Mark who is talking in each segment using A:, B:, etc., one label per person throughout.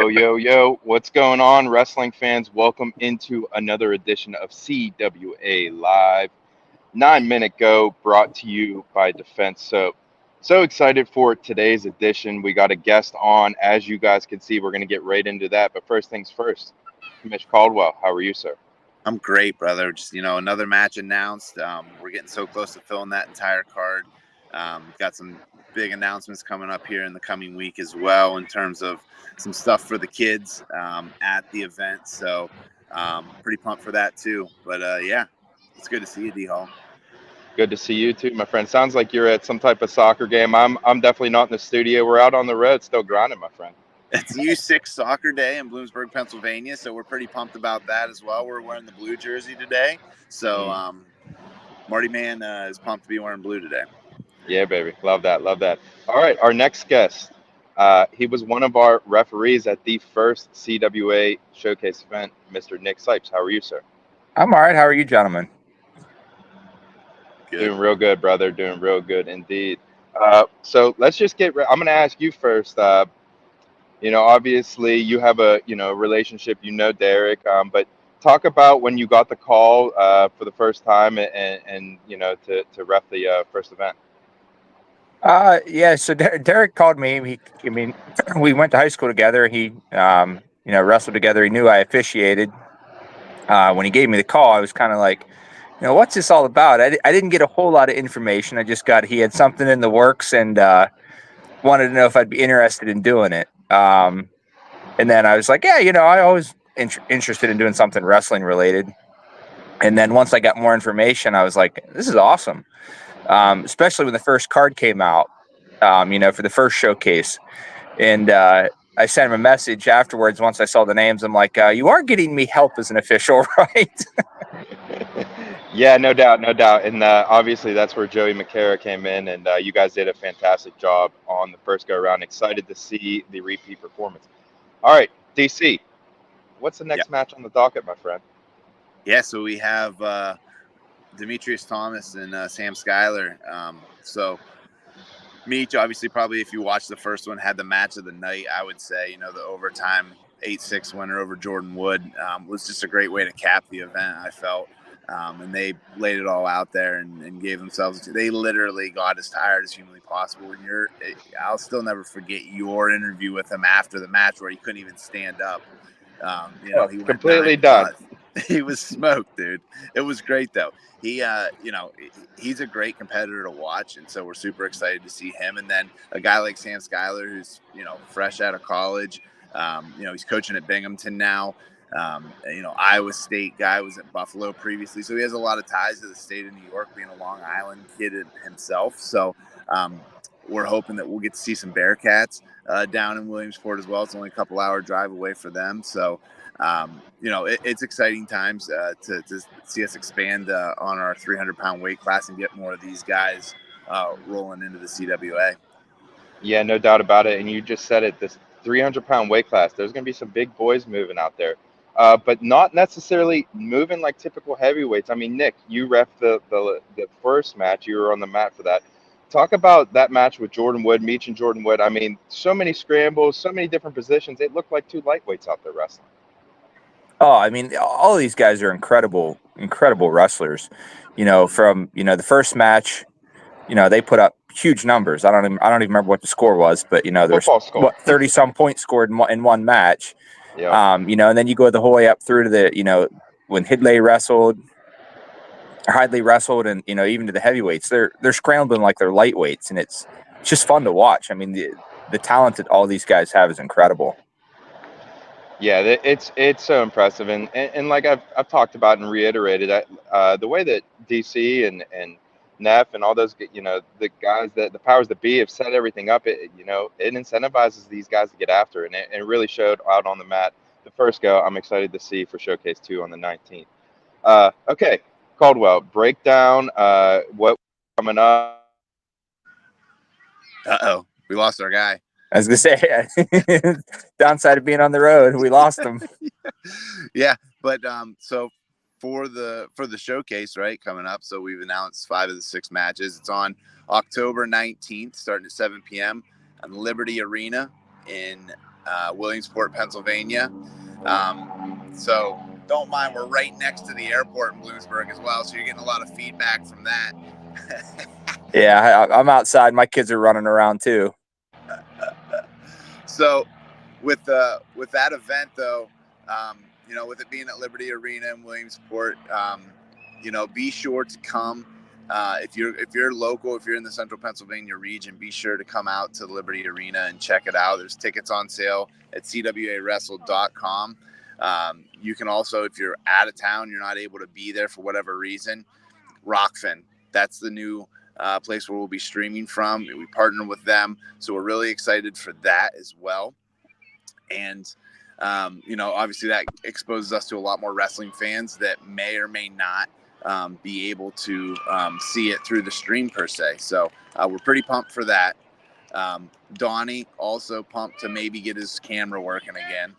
A: Yo, what's going on, wrestling fans? Welcome into another edition of CWA Live. 9-Minute Go, brought to you by Defense Soap. So excited for today's edition. We got a guest on. As you guys can see, we're going to get right into that. But first things first, Commish Caldwell, how are you, sir?
B: I'm great, brother. Just, another match announced. We're getting so close to filling that entire card. Got some big announcements coming up here in the coming week as well in terms of some stuff for the kids at the event. So pretty pumped for that too. But yeah, it's good to see you, D-Hall.
A: Good to see you too, my friend. Sounds like you're at some type of soccer game. I'm definitely not in the studio. We're out on the road still grinding, my friend.
B: It's U6 Soccer Day in Bloomsburg, Pennsylvania, so we're pretty pumped about that as well. We're wearing the blue jersey today, so Marty Man is pumped to be wearing blue today.
A: Yeah, baby. Love that. All right, our next guest. He was one of our referees at the first CWA Showcase event, Mr. Nick Sipes. How are you, sir?
C: I'm all right. How are you, gentlemen?
B: Good.
A: Doing real good, brother. Doing real good indeed. So let's just I'm going to ask you first. Obviously you have a, relationship, Derek, but talk about when you got the call for the first time and to ref the first event.
C: Yeah. So Derek called me. We went to high school together. He, wrestled together. He knew I officiated. When he gave me the call, I was kind of like, what's this all about? I didn't get a whole lot of information. I just got he had something in the works and wanted to know if I'd be interested in doing it. And then I was like, yeah, I always interested in doing something wrestling related. And then once I got more information, I was like, this is awesome. Especially when the first card came out, for the first showcase. And I sent him a message afterwards once I saw the names. I'm like, you are getting me help as an official, right?
A: Yeah, no doubt. And obviously that's where Joey McCara came in, and you guys did a fantastic job on the first go-around. Excited to see the repeat performance. All right, DC, what's the next match on the docket, my friend?
B: Yeah, so we have Demetrius Thomas and Sam Schuyler. So Meech, obviously, probably if you watched the first one, had the match of the night. I would say, the overtime 8-6 winner over Jordan Wood was just a great way to cap the event, I felt. And they laid it all out there and gave themselves. They literally got as tired as humanly possible. I'll still never forget your interview with him after the match where he couldn't even stand up. He went
A: completely done.
B: He was smoked, dude. It was great though. He, he's a great competitor to watch, and so we're super excited to see him. And then a guy like Sam Schuyler, who's fresh out of college. He's coaching at Binghamton now. Iowa State guy, was at Buffalo previously, so he has a lot of ties to the state of New York, being a Long Island kid himself. So we're hoping that we'll get to see some Bearcats down in Williamsport as well. It's only a couple hour drive away for them. So, it's exciting times to see us expand on our 300-pound weight class and get more of these guys rolling into the CWA.
A: Yeah, no doubt about it. And you just said it, this 300-pound weight class, there's going to be some big boys moving out there, but not necessarily moving like typical heavyweights. I mean, Nick, you ref the first match. You were on the mat for that. Talk about that match with Jordan Wood, Meech and Jordan Wood. I mean, so many scrambles, so many different positions. It looked like two lightweights out there wrestling.
C: Oh, I mean, all of these guys are incredible wrestlers. From the first match, they put up huge numbers. I don't even remember what the score was, but there's 30 some points scored in one match. Yep. And then you go the whole way up through to the when Hidley wrestled, and even to the heavyweights, they're scrambling like they're lightweights, and it's just fun to watch. I mean, the talent that all these guys have is incredible.
A: Yeah, it's so impressive, and like I've talked about and reiterated, the way that DC and Neff and all those, the guys that the powers that be have set everything up. It incentivizes these guys to get after it, and it really showed out on the mat the first go. I'm excited to see for Showcase 2 on the 19th. Okay, Caldwell, break down what coming up.
B: We lost our guy.
C: I was gonna say, downside of being on the road, we lost him.
B: Yeah, but so for the showcase, right, coming up, so we've announced 5 of the 6 matches. It's on October 19th, starting at 7 p.m. on Liberty Arena in Williamsport, Pennsylvania. So don't mind, we're right next to the airport in Bloomsburg as well, so you're getting a lot of feedback from that.
C: Yeah, I'm outside. My kids are running around too.
B: So with that event though, with it being at Liberty Arena in Williamsport, be sure to come. If you're local, if you're in the Central Pennsylvania region, be sure to come out to Liberty Arena and check it out. There's tickets on sale at CWAWrestle.com. You can also, if you're out of town, you're not able to be there for whatever reason, Rockfin. That's the new place where we'll be streaming from. We partner with them, so we're really excited for that as well. And obviously that exposes us to a lot more wrestling fans that may or may not be able to see it through the stream per se. So we're pretty pumped for that. Donnie also pumped to maybe get his camera working again.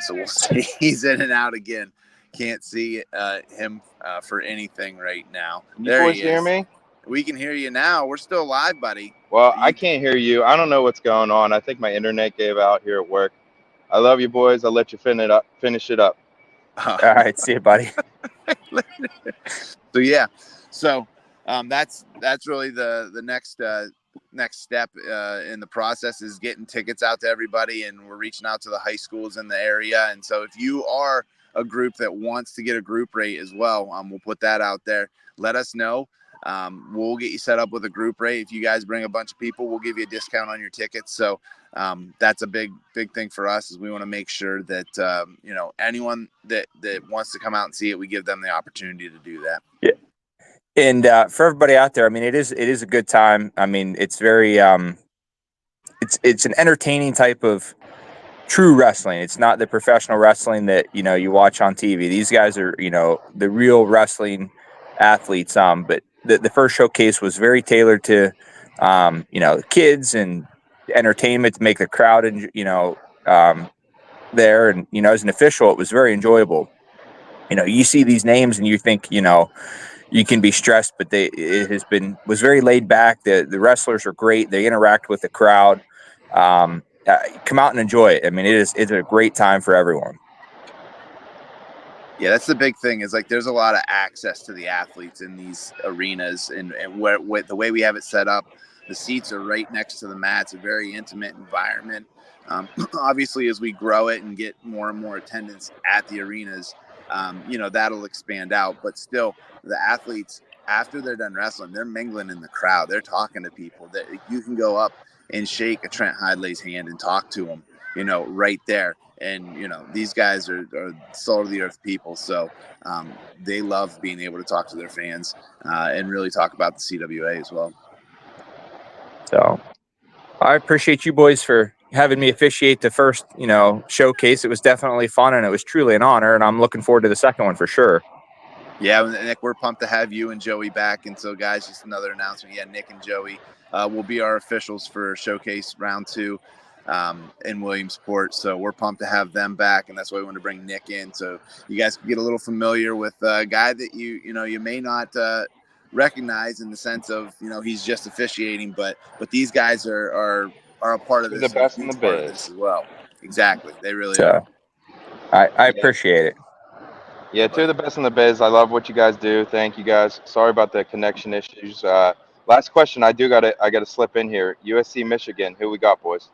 B: So we'll see. He's in and out again. Can't see him for anything right now.
A: You
B: There
A: boys
B: he
A: hear
B: is.
A: me?
B: We can hear you now. We're still live, buddy.
A: Well, I can't hear you. I don't know what's going on. I think my internet gave out here at work. I love you boys. I'll let you finish it up.
C: All right, see you, buddy.
B: So yeah, that's really the next step in the process is getting tickets out to everybody, and we're reaching out to the high schools in the area. And so if you are a group that wants to get a group rate as well, we'll put that out there. Let us know. We'll get you set up with a group rate. If you guys bring a bunch of people, we'll give you a discount on your tickets. So that's a big thing for us, is we want to make sure that anyone that wants to come out and see it, we give them the opportunity to do that.
C: Yeah. And for everybody out there, I mean, it is a good time. I mean, it's very it's an entertaining type of true wrestling. It's not the professional wrestling that you watch on TV. These guys are the real wrestling athletes. But the first showcase was very tailored to kids and entertainment, to make the crowd there. And as an official, it was very enjoyable. You see these names and you think you can be stressed, but was very laid back. The wrestlers are great. They interact with the crowd. Come out and enjoy it. I mean, it's a great time for everyone.
B: Yeah, that's the big thing, is like there's a lot of access to the athletes in these arenas, and where the way we have it set up, the seats are right next to the mats, a very intimate environment. Obviously, as we grow it and get more and more attendance at the arenas, that'll expand out. But still, the athletes, after they're done wrestling, they're mingling in the crowd. They're talking to people. That you can go up and shake a Trent Hidley's hand and talk to him, right there. And, these guys are salt of the earth people. So they love being able to talk to their fans and really talk about the CWA as well.
C: So I appreciate you boys for having me officiate the first, showcase. It was definitely fun, and it was truly an honor, and I'm looking forward to the second one for sure.
B: Yeah, Nick, we're pumped to have you and Joey back. And so, guys, just another announcement. Yeah, Nick and Joey will be our officials for Showcase Round 2 in Williamsport. So we're pumped to have them back, and that's why we want to bring Nick in, so you guys can get a little familiar with a guy that you may not recognize, in the sense of he's just officiating, but these guys are a part of this.
A: They're the best in the
B: part of
A: biz
B: this as well. Exactly, they really are.
C: I appreciate it.
A: Yeah, two of the best in the biz. I love what you guys do. Thank you guys. Sorry about the connection issues. Last question. I gotta slip in here. USC Michigan. Who we got, boys?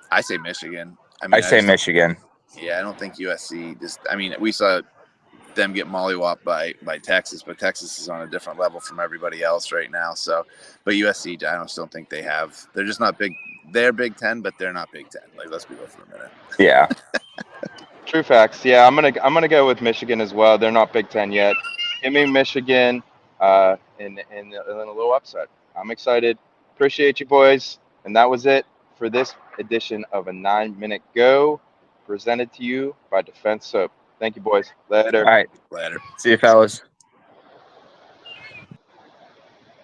B: I say Michigan.
C: I say Michigan.
B: Yeah, I don't think USC we saw them get mollywopped by Texas, but Texas is on a different level from everybody else right now. So, but USC, I don't think they have. They're just not big. They're Big Ten, but they're not Big Ten. Like, let's be real for a minute.
C: Yeah.
A: True facts. Yeah, I'm gonna go with Michigan as well. They're not Big Ten yet. Give me Michigan, in a little upset. I'm excited. Appreciate you boys, and that was it for this edition of a 9-Minute Go, presented to you by Defense Soap. Thank you, boys. Later.
C: All right.
B: Later.
C: See you, fellas.